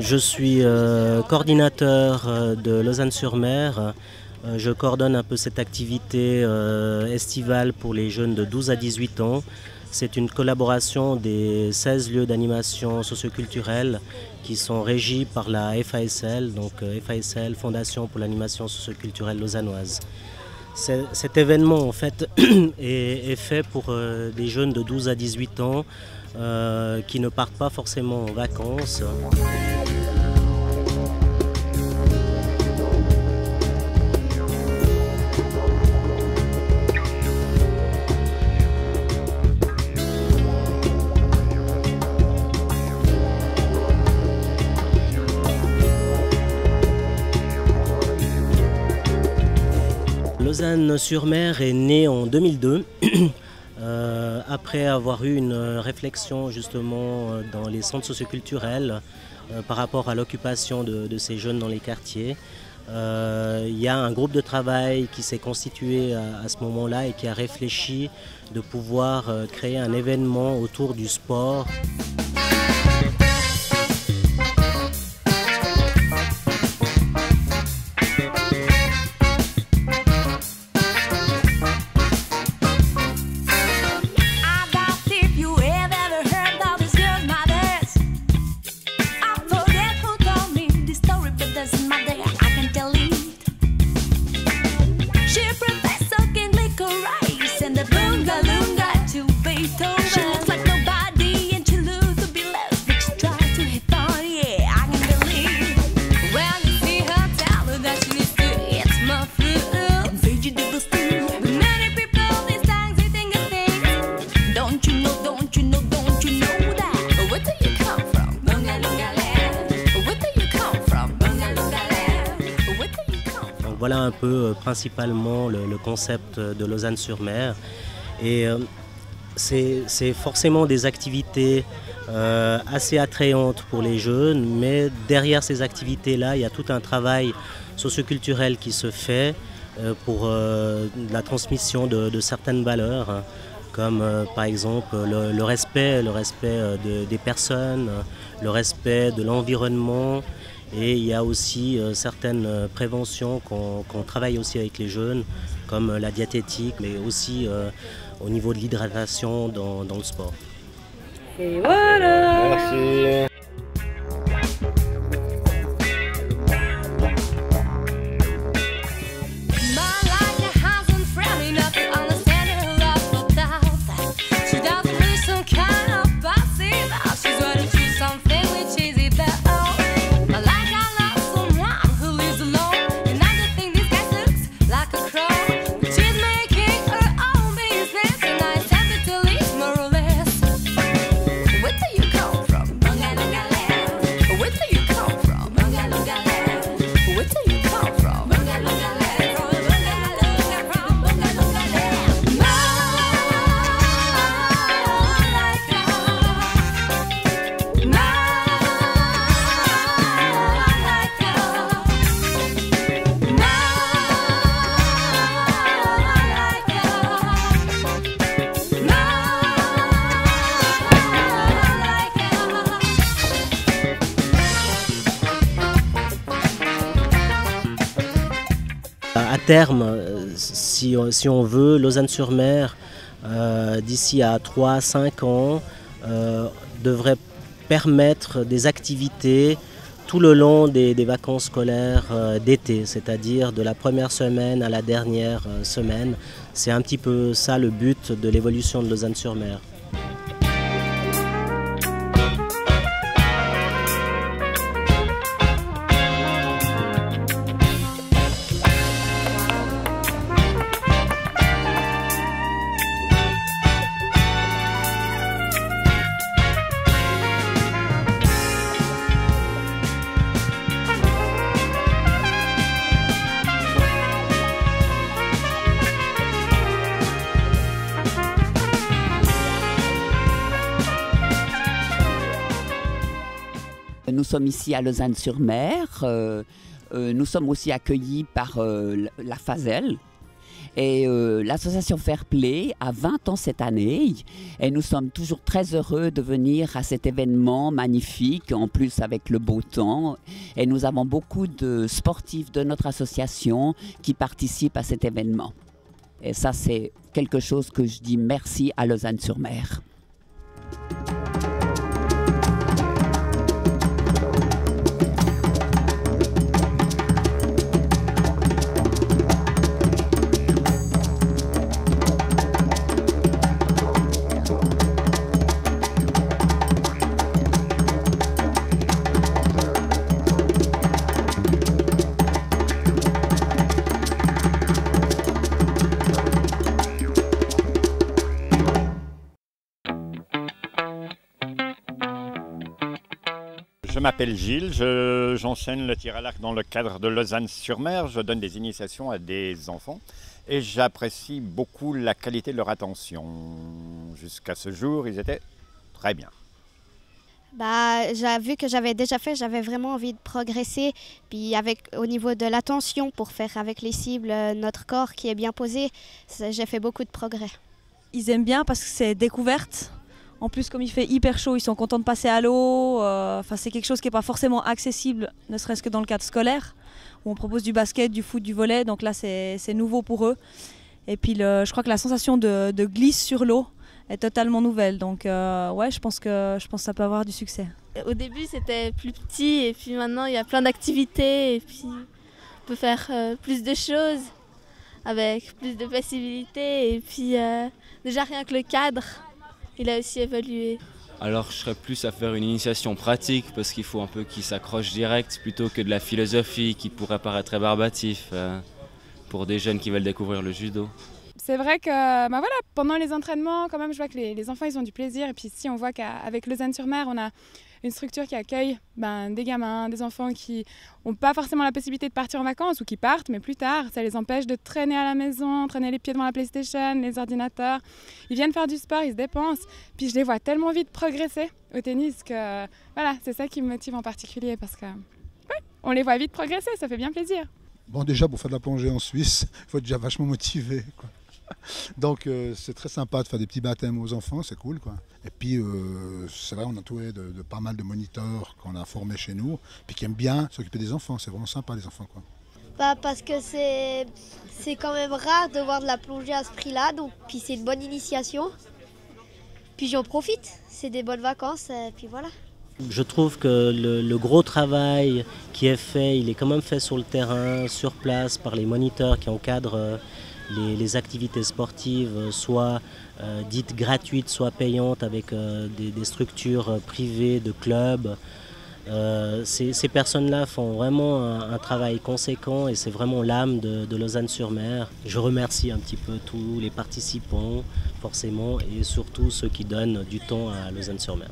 Je suis coordinateur de Lausanne-sur-Mer. Je coordonne un peu cette activité estivale pour les jeunes de 12 à 18 ans. C'est une collaboration des 16 lieux d'animation socioculturelle qui sont régis par la FASL, donc FASL, Fondation pour l'animation socioculturelle lausannoise. Cet événement en fait est fait pour des jeunes de 12 à 18 ans qui ne partent pas forcément en vacances. Lausanne-sur-Mer est née en 2002, après avoir eu une réflexion justement dans les centres socioculturels par rapport à l'occupation de ces jeunes dans les quartiers. Il y a un groupe de travail qui s'est constitué à ce moment-là et qui a réfléchi de pouvoir créer un événement autour du sport. Voilà un peu principalement le concept de Lausanne-sur-Mer. Et c'est forcément des activités assez attrayantes pour les jeunes, mais derrière ces activités-là, il y a tout un travail socioculturel qui se fait pour la transmission de certaines valeurs, hein, comme par exemple le respect des personnes, le respect de l'environnement. Et il y a aussi certaines préventions qu'on travaille aussi avec les jeunes, comme la diététique, mais aussi au niveau de l'hydratation dans le sport. Et voilà! Merci! À terme, si on veut, Lausanne-sur-Mer, d'ici à 3-5 ans, devrait permettre des activités tout le long des vacances scolaires d'été, c'est-à-dire de la première semaine à la dernière semaine. C'est un petit peu ça le but de l'évolution de Lausanne-sur-Mer. Nous sommes ici à Lausanne-sur-Mer. Nous sommes aussi accueillis par la FASL. Et l'association Fair Play a 20 ans cette année et nous sommes toujours très heureux de venir à cet événement magnifique, en plus avec le beau temps. Et nous avons beaucoup de sportifs de notre association qui participent à cet événement. Et ça, c'est quelque chose que je dis merci à Lausanne-sur-Mer. Je m'appelle Gilles, j'enseigne le tir à l'arc dans le cadre de Lausanne-sur-Mer. Je donne des initiations à des enfants et j'apprécie beaucoup la qualité de leur attention. Jusqu'à ce jour, ils étaient très bien. Vu que j'avais déjà fait, j'avais vraiment envie de progresser. Puis au niveau de l'attention, pour faire avec les cibles notre corps qui est bien posé, j'ai fait beaucoup de progrès. Ils aiment bien parce que c'est découverte. En plus, comme il fait hyper chaud, ils sont contents de passer à l'eau. C'est quelque chose qui n'est pas forcément accessible, ne serait-ce que dans le cadre scolaire, où on propose du basket, du foot, du volley. Donc là, c'est nouveau pour eux. Et puis, je crois que la sensation de glisse sur l'eau est totalement nouvelle. Donc, ouais, je pense que ça peut avoir du succès. Au début, c'était plus petit. Et puis maintenant, il y a plein d'activités. Et puis, on peut faire plus de choses avec plus de possibilités. Et puis, déjà, rien que le cadre, il a aussi évolué. Alors je serais plus à faire une initiation pratique parce qu'il faut un peu qu'ils s'accrochent direct plutôt que de la philosophie qui pourrait paraître très barbatif pour des jeunes qui veulent découvrir le judo. C'est vrai que pendant les entraînements, quand même, je vois que les enfants ils ont du plaisir. Et puis ici, on voit qu'avec Lausanne-sur-Mer, on a une structure qui accueille des gamins, des enfants qui n'ont pas forcément la possibilité de partir en vacances ou qui partent, mais plus tard, ça les empêche de traîner à la maison, traîner les pieds devant la PlayStation, les ordinateurs. Ils viennent faire du sport, ils se dépensent. Puis je les vois tellement vite progresser au tennis que c'est ça qui me motive en particulier parce que on les voit vite progresser, ça fait bien plaisir. Bon, déjà pour faire de la plongée en Suisse, il faut être déjà vachement motivé, quoi. Donc c'est très sympa de faire des petits baptêmes aux enfants, c'est cool, quoi. Et puis c'est vrai, on est entouré de pas mal de moniteurs qu'on a formés chez nous, puis qui aiment bien s'occuper des enfants, c'est vraiment sympa les enfants, quoi. Parce que c'est quand même rare de voir de la plongée à ce prix-là, donc puis c'est une bonne initiation. Puis j'en profite, c'est des bonnes vacances, et puis voilà. Je trouve que le gros travail qui est fait, il est quand même fait sur le terrain, sur place, par les moniteurs qui encadrent les activités sportives, soit dites gratuites, soit payantes, avec des structures privées, de clubs. Ces personnes-là font vraiment un travail conséquent et c'est vraiment l'âme de Lausanne-sur-Mer. Je remercie un petit peu tous les participants, forcément, et surtout ceux qui donnent du temps à Lausanne-sur-Mer.